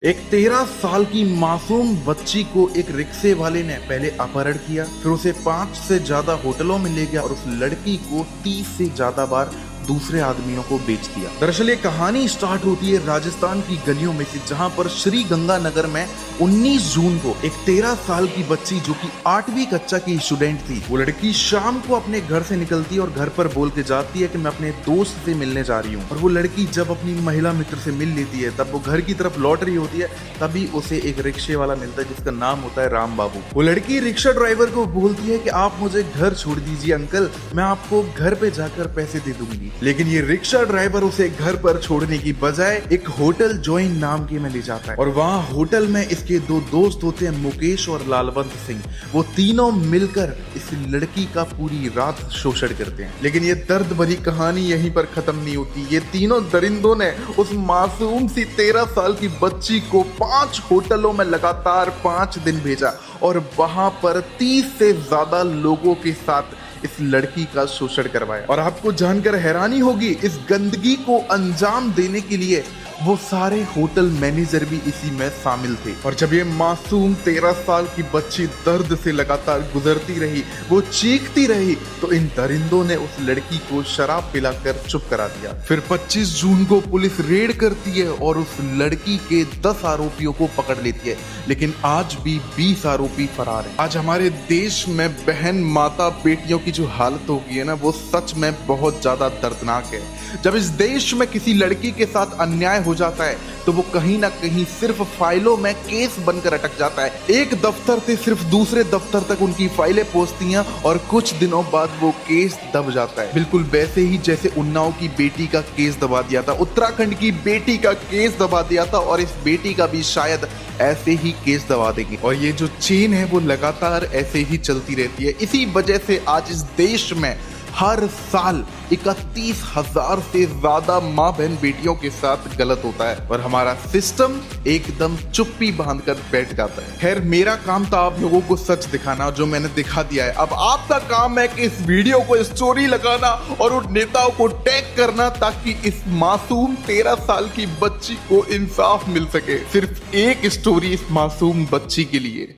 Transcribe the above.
एक 13 साल की मासूम बच्ची को एक रिक्शे वाले ने पहले अपहरण किया, फिर उसे 5 से ज्यादा होटलों में ले गया और उस लड़की को 30 से ज्यादा बार दूसरे आदमियों को बेच दिया। दरअसल ये कहानी स्टार्ट होती है राजस्थान की गलियों में से, जहां पर श्री गंगानगर में 19 जून को एक 13 साल की बच्ची जो कि 8वीं कक्षा की स्टूडेंट थी, वो लड़की शाम को अपने घर से निकलती है और घर पर बोल के जाती है कि मैं अपने दोस्त से मिलने जा रही हूँ। और वो लड़की जब अपनी महिला मित्र से मिल लेती है, तब वो घर की तरफ लौट रही होती है, तभी उसे एक रिक्शे वाला मिलता है जिसका नाम होता है राम बाबू। वो लड़की रिक्शा ड्राइवर को बोलती है कि आप मुझे घर छोड़ दीजिए अंकल, मैं आपको घर पे जाकर पैसे दे दूंगी। लेकिन ये रिक्शा ड्राइवर उसे घर पर छोड़ने की बजाय एक होटल जॉइन नाम के में ले जाता है और वहाँ होटल में इसके दो दोस्त होते हैं, मुकेश और लालवंत सिंह। वो तीनों मिलकर इस लड़की का पूरी रात शोषण करते हैं। लेकिन ये दर्द भरी कहानी यहीं पर खत्म नहीं होती। ये तीनों दरिंदों ने उस मासूम सी 13 साल की बच्ची को 5 होटलों में लगातार 5 दिन भेजा और वहां पर 30 से ज्यादा लोगों के साथ इस लड़की का शोषण करवाया। और आपको जानकर हैरानी होगी, इस गंदगी को अंजाम देने के लिए वो सारे होटल मैनेजर भी इसी में शामिल थे। और जब ये मासूम 13 साल की बच्ची दर्द से लगातार गुजरती रही, वो चीखती रही, तो इन दरिंदों ने उस लड़की को शराब पिलाकर चुप करा दिया। फिर 25 जून को पुलिस रेड करती है और उस लड़की के 10 आरोपियों को पकड़ लेती है, लेकिन आज भी 20 आरोपी फरार हैं। आज हमारे देश में बहन माता बेटियों की जो हालत हो गई है ना, वो सच में बहुत ज्यादा दर्दनाक है। जब इस देश में किसी लड़की के साथ अन्याय हो जाता है तो वो कहीं ना कहीं सिर्फ फाइलों में केस बनकर अटक जाता है। एक दफ्तर से सिर्फ दूसरे दफ्तर तक उनकी फाइलें पहुंचती हैं और कुछ दिनों बाद वो केस दब जाता है। बिल्कुल वैसे ही जैसे उन्नाव की बेटी का केस दबा दिया था, उत्तराखंड की बेटी का केस दबा दिया था, और इस बेटी का भी शायद ऐसे ही केस दबा देंगे। और ये जो चेन है वो लगातार ऐसे ही चलती रहती है। इसी वजह से आज इस देश में हर साल 31,000 से ज्यादा माँ बहन बेटियों के साथ गलत होता है और हमारा सिस्टम एकदम चुप्पी बांध कर बैठ जाता है। खैर, मेरा काम था आप लोगों को सच दिखाना, जो मैंने दिखा दिया है। अब आपका काम है कि इस वीडियो को स्टोरी लगाना और उन नेताओं को टैग करना, ताकि इस मासूम 13 साल की बच्ची को इंसाफ मिल सके। सिर्फ एक स्टोरी इस मासूम बच्ची के लिए।